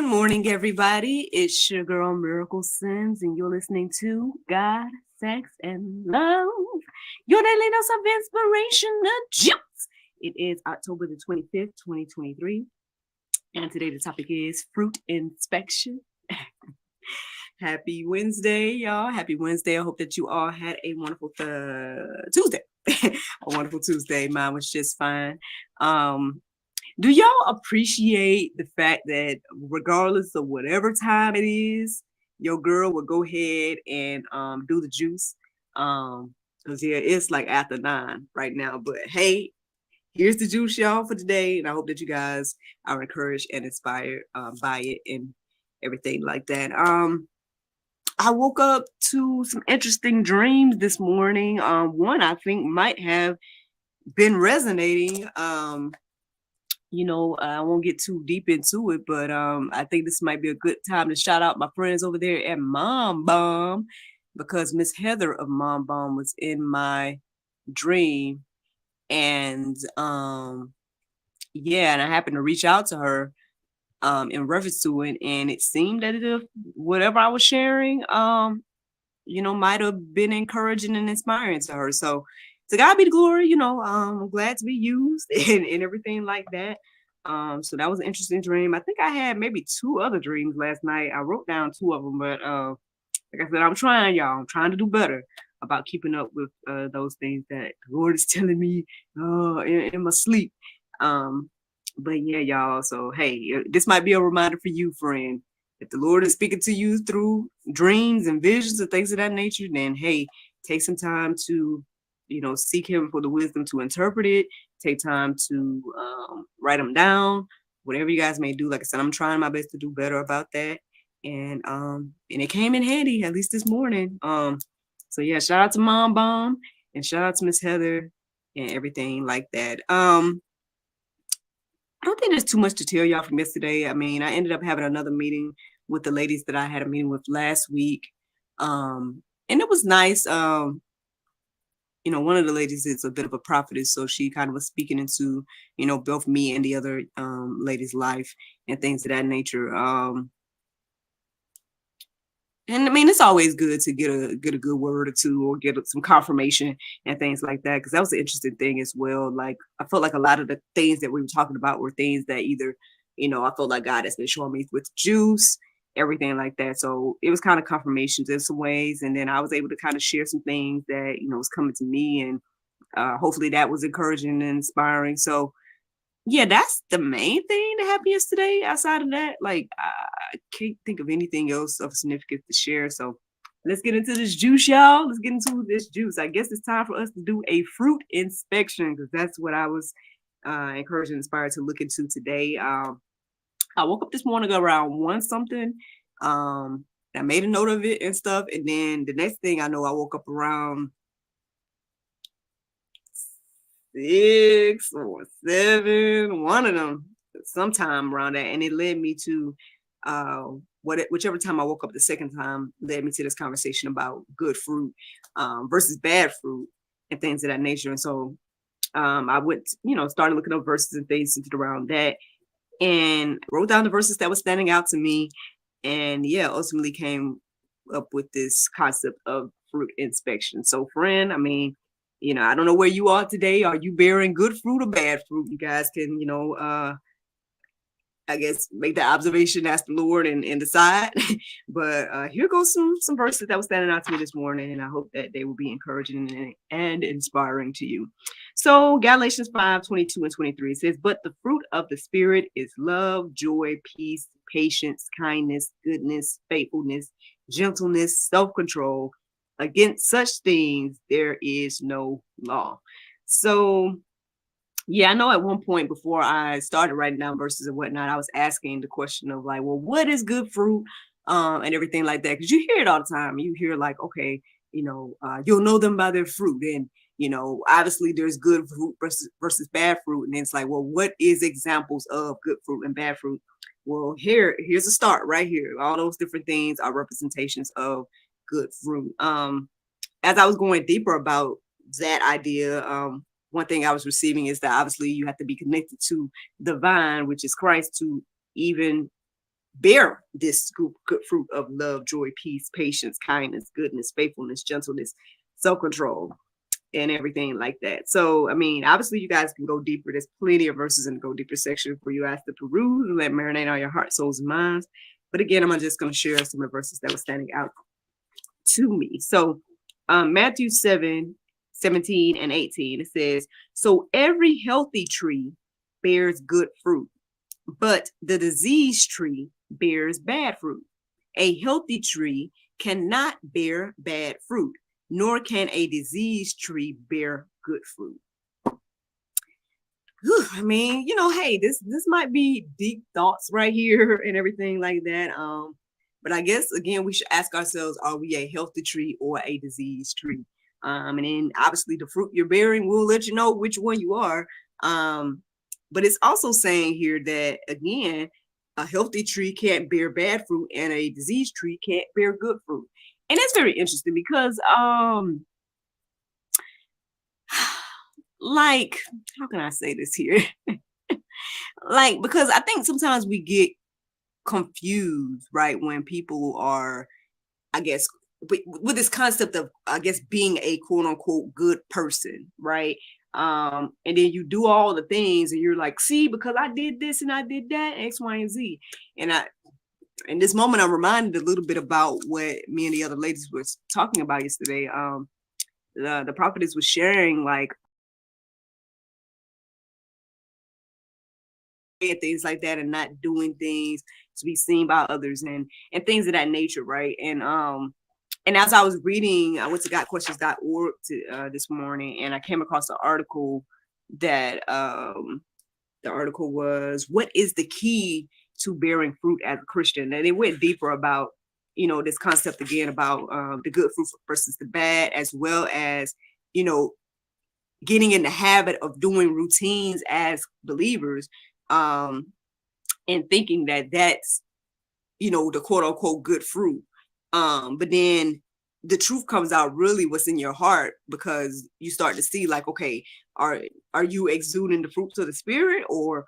Good morning, everybody. It's your girl Miracle Sims, and you're listening to God, Sex, and Love. Your daily dose of inspiration and juice. It is October the 25th, 2023, and today the topic is fruit inspection. Happy Wednesday, y'all. Happy Wednesday. I hope that you all had a wonderful Tuesday. A wonderful Tuesday. Mine was just fine. Do y'all appreciate the fact that regardless of whatever time it is, your girl will go ahead and do the juice? Because yeah, it's like after 9 right now. But hey, here's the juice, y'all, for today. And I hope that you guys are encouraged and inspired by it and everything like that. I woke up to some interesting dreams this morning. One I think might have been resonating. I won't get too deep into it, but I think this might be a good time to shout out my friends over there at Mom Bomb, because Miss Heather of Mom Bomb was in my dream, and and I happened to reach out to her in reference to it, and it seemed that if whatever I was sharing might have been encouraging and inspiring to her. So to God be the glory, I'm glad to be used and everything like that. So that was an interesting dream. I think I had maybe 2 other dreams last night. I wrote down 2 of them, but like I said, I'm trying, y'all. I'm trying to do better about keeping up with those things that the Lord is telling me in my sleep. But yeah, y'all. So hey, this might be a reminder for you, friend. If the Lord is speaking to you through dreams and visions and things of that nature, then hey, take some time to, seek Him for the wisdom to interpret it. Take time to write them down. Whatever you guys may do. Like I said, I'm trying my best to do better about that. And it came in handy, at least this morning. So yeah, shout out to Mom Bomb and shout out to Miss Heather and everything like that. I don't think there's too much to tell y'all from yesterday. I mean, I ended up having another meeting with the ladies that I had a meeting with last week. And it was nice. One of the ladies is a bit of a prophetess, so she kind of was speaking into, both me and the other lady's life and things of that nature. And I mean, it's always good to get a good word or two, or get some confirmation and things like that, because that was an interesting thing as well. Like, I felt like a lot of the things that we were talking about were things that either, I felt like God has been showing me with juice, everything like that. So it was kind of confirmations in some ways, and then I was able to kind of share some things that was coming to me, and hopefully that was encouraging and inspiring. So yeah, that's the main thing that happened yesterday. Outside of that, like, I can't think of anything else of significance to share. So let's get into this juice, y'all. Let's get into this juice. I guess it's time for us to do a fruit inspection, because that's what I was encouraged and inspired to look into today. I woke up this morning around 1 something. I made a note of it and stuff. And then the next thing I know, I woke up around 6 or 7, one of them, sometime around that, and it led me to whichever time I woke up the second time led me to this conversation about good fruit versus bad fruit and things of that nature. And so I went, started looking up verses and things centered around that, and wrote down the verses that were standing out to me, and ultimately came up with this concept of fruit inspection. So, friend, I mean, I don't know where you are today. Are you bearing good fruit or bad fruit? You guys can, I guess make that observation, ask the Lord, and decide. But here goes some verses that were standing out to me this morning, and I hope that they will be encouraging and inspiring to you. So Galatians 5:22 and 23 says, "But the fruit of the Spirit is love, joy, peace, patience, kindness, goodness, faithfulness, gentleness, self-control. Against such things there is no law." So yeah, I know at one point before I started writing down verses and whatnot, I was asking the question of like, well, what is good fruit and everything like that? Because you hear it all the time. You hear like, okay, you'll know them by their fruit. And, obviously there's good fruit versus bad fruit. And it's like, well, what is examples of good fruit and bad fruit? Well, here's a start right here. All those different things are representations of good fruit. As I was going deeper about that idea, one thing I was receiving is that obviously you have to be connected to the vine, which is Christ, to even bear this good fruit of love, joy, peace, patience, kindness, goodness, faithfulness, gentleness, self-control, and everything like that. So, I mean, obviously you guys can go deeper. There's plenty of verses in the go deeper section for you guys to peruse and let marinate on your heart, souls, and minds. But again, I'm just going to share some of the verses that were standing out to me. So Matthew 7:17 and 18, it says, so every healthy tree bears good fruit, but the diseased tree bears bad fruit. A healthy tree cannot bear bad fruit, nor can a diseased tree bear good fruit. I mean, hey, this might be deep thoughts right here and everything like that. But I guess again, we should ask ourselves: are we a healthy tree or a diseased tree? And then obviously the fruit you're bearing will let you know which one you are. But it's also saying here that again, a healthy tree can't bear bad fruit, and a diseased tree can't bear good fruit. And that's very interesting because like, how can I say this here? Like, because I think sometimes we get confused, right? When people are, I guess, with this concept of, I guess, being a quote unquote good person, right? And then you do all the things and you're like, see, because I did this and I did that, X, Y, and Z. And in this moment, I'm reminded a little bit about what me and the other ladies was talking about yesterday. The prophetess was sharing like, and things like that, and not doing things to be seen by others and things of that nature, right? And as I was reading, I went to gotquestions.org this morning, and I came across an article that the article was, what is the key to bearing fruit as a Christian? And it went deeper about this concept again about the good fruit versus the bad, as well as getting in the habit of doing routines as believers, and thinking that that's the quote unquote good fruit. But then the truth comes out really what's in your heart, because you start to see like, okay, are you exuding the fruits of the spirit, or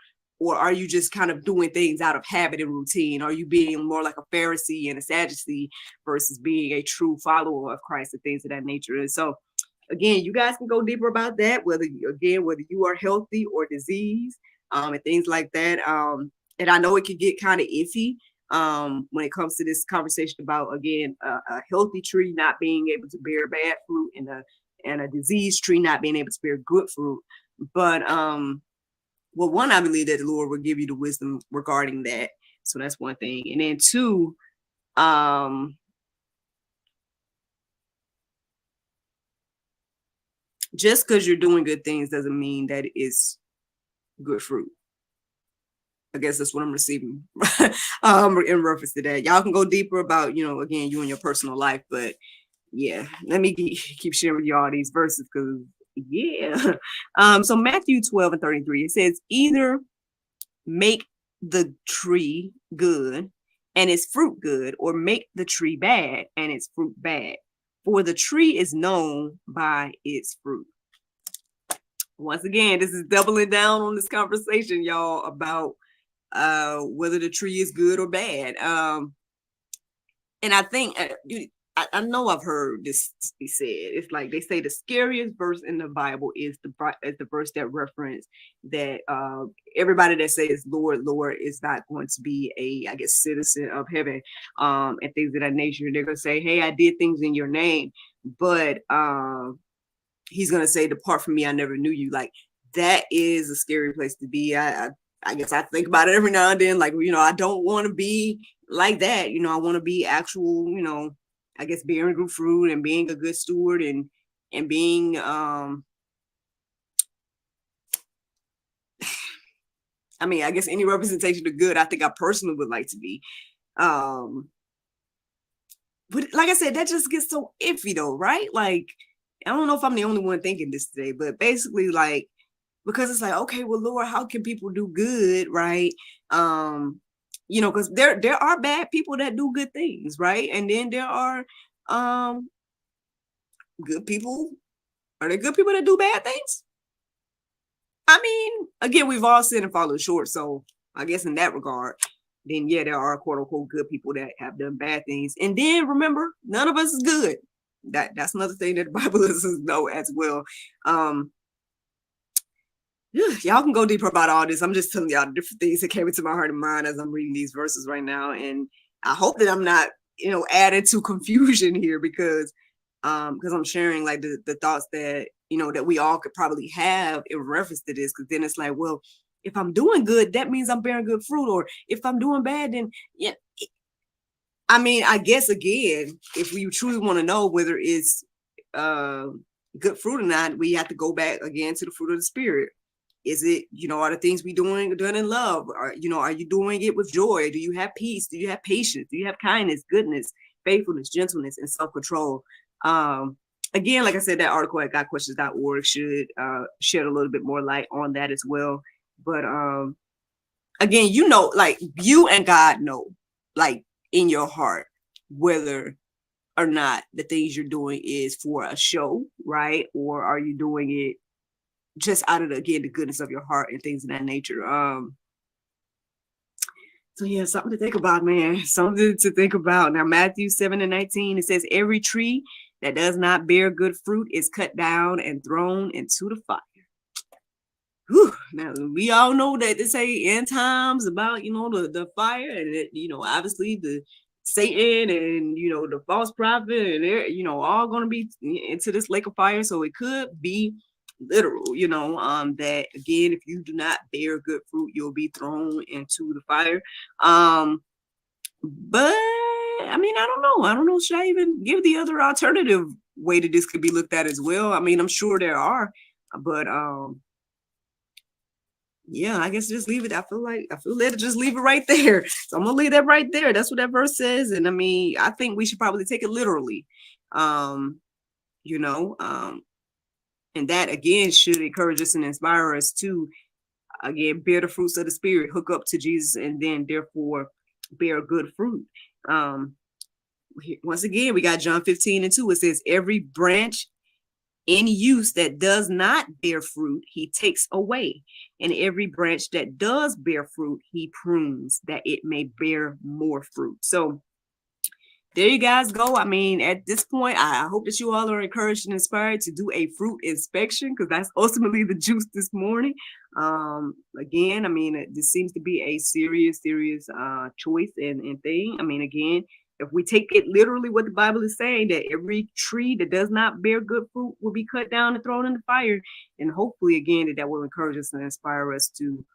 are you just kind of doing things out of habit and routine? Are you being more like a Pharisee and a Sadducee versus being a true follower of Christ and things of that nature? And so again, you guys can go deeper about that, whether you are healthy or diseased, and things like that. And I know it can get kind of iffy when it comes to this conversation about, again, a healthy tree not being able to bear bad fruit, and a diseased tree not being able to bear good fruit. But well, one, I believe that the Lord will give you the wisdom regarding that. So that's one thing. And then two, just because you're doing good things doesn't mean that it's good fruit. I guess that's what I'm receiving in reference to that. Y'all can go deeper about, again, you and your personal life. But yeah, let me keep sharing with y'all these verses because, yeah. So Matthew 12:33, it says, either make the tree good and its fruit good, or make the tree bad and its fruit bad. For the tree is known by its fruit. Once again, this is doubling down on this conversation, y'all, about whether the tree is good or bad. And I think I know I've heard this be said. It's like they say the scariest verse in the Bible is the verse that reference that everybody that says Lord, Lord is not going to be a, I guess, citizen of heaven, and things of that nature. They're gonna say, hey, I did things in your name, but he's gonna say, depart from me, I never knew you. Like, that is a scary place to be. I guess I think about it every now and then, like, I don't want to be like that. I want to be actual, I guess, bearing good fruit and being a good steward and being, I mean, I guess any representation of good, I think I personally would like to be. But like I said, that just gets so iffy though, right? Like, I don't know if I'm the only one thinking this today, but basically, like, because it's like, okay, well, Lord, how can people do good, right? Because there are bad people that do good things, right? And then there are good people. Are there good people that do bad things? I mean, again, we've all sinned and fallen short, so I guess in that regard. then yeah, there are quote unquote good people that have done bad things. And then remember, none of us is good. That's another thing that the Bible lets us know as well. Y'all can go deeper about all this. I'm just telling y'all the different things that came into my heart and mind as I'm reading these verses right now. And I hope that I'm not, added to confusion here because I'm sharing like the thoughts that, that we all could probably have in reference to this. Cause then it's like, well, if I'm doing good, that means I'm bearing good fruit. Or if I'm doing bad, then yeah. I mean, I guess again, if we truly want to know whether it's good fruit or not, we have to go back again to the fruit of the Spirit. Is it, are the things we done in love? Are you doing it with joy? Do you have peace? Do you have patience? Do you have kindness, goodness, faithfulness, gentleness, and self-control? Again, like I said, that article at gotquestions.org should shed a little bit more light on that as well. But again, like you and God know, like in your heart, whether or not the things you're doing is for a show, right? Or are you doing it just out of the goodness of your heart and things of that nature. So yeah, something to think about, man. Something to think about. Now, Matthew 7:19, it says, every tree that does not bear good fruit is cut down and thrown into the fire. Whew. Now, we all know that they say end times about, the fire and, obviously the Satan and, the false prophet and they're, all going to be into this lake of fire. So it could be literal, that again, if you do not bear good fruit, you'll be thrown into the fire. But I mean, I don't know. Should I even give the other alternative way that this could be looked at as well? I mean, I'm sure there are, but yeah, I guess just leave it. I feel led to just leave it right there. So I'm gonna leave that right there. That's what that verse says. And I mean, I think we should probably take it literally. And that again should encourage us and inspire us to again bear the fruits of the Spirit, hook up to Jesus, and then therefore bear good fruit. Once again, we got John 15:2. It says, every branch in use that does not bear fruit, he takes away. And every branch that does bear fruit, he prunes that it may bear more fruit. So there you guys go. I mean, at this point, I hope that you all are encouraged and inspired to do a fruit inspection because that's ultimately the juice this morning. Again, I mean, this seems to be a serious choice and thing. I mean, again, if we take it literally what the Bible is saying, that every tree that does not bear good fruit will be cut down and thrown in the fire. And hopefully, again, that will encourage us and inspire us to,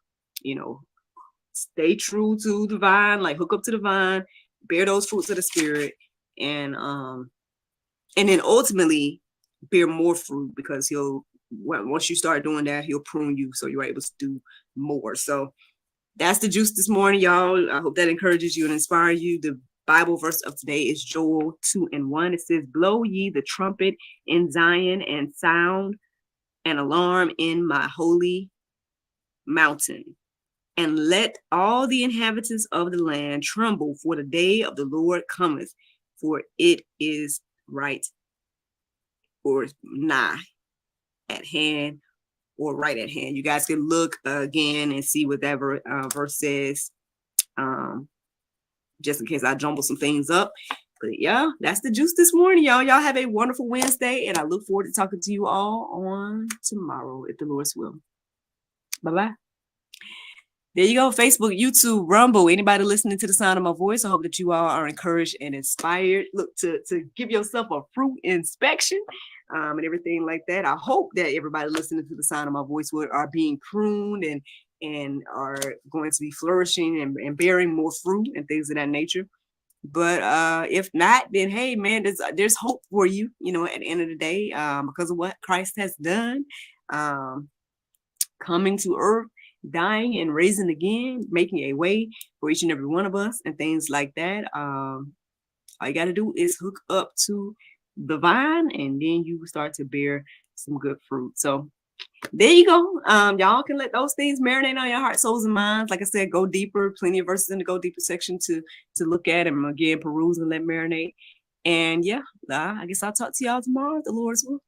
stay true to the vine, like hook up to the vine, bear those fruits of the Spirit, and then ultimately bear more fruit because once you start doing that, he'll prune you so you're able to do more. So that's the juice this morning, y'all. I hope that encourages you and inspires you. The Bible verse of today is Joel 2:1. It says, blow ye the trumpet in Zion and sound an alarm in my holy mountain. And let all the inhabitants of the land tremble, for the day of the Lord cometh, for it is right or nigh at hand or right at hand. You guys can look again and see what that verse says, just in case I jumble some things up. But yeah, that's the juice this morning, y'all. Y'all have a wonderful Wednesday, and I look forward to talking to you all on tomorrow, if the Lord's will. Bye-bye. There you go. Facebook, YouTube, Rumble. Anybody listening to the sound of my voice, I hope that you all are encouraged and inspired. Look, to give yourself a fruit inspection and everything like that. I hope that everybody listening to the sound of my voice are being pruned and are going to be flourishing and bearing more fruit and things of that nature. But if not, then hey, man, there's hope for you, at the end of the day, because of what Christ has done, coming to earth, dying and raising again, making a way for each and every one of us and things like that. All you got to do is hook up to the vine and then you start to bear some good fruit. So there you go. Y'all can let those things marinate on your heart, souls, and minds. Like I said, go deeper. Plenty of verses in the go deeper section to look at and again peruse and let marinate. And yeah, I guess I'll talk to y'all tomorrow if the Lord's will.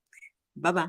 Bye-bye.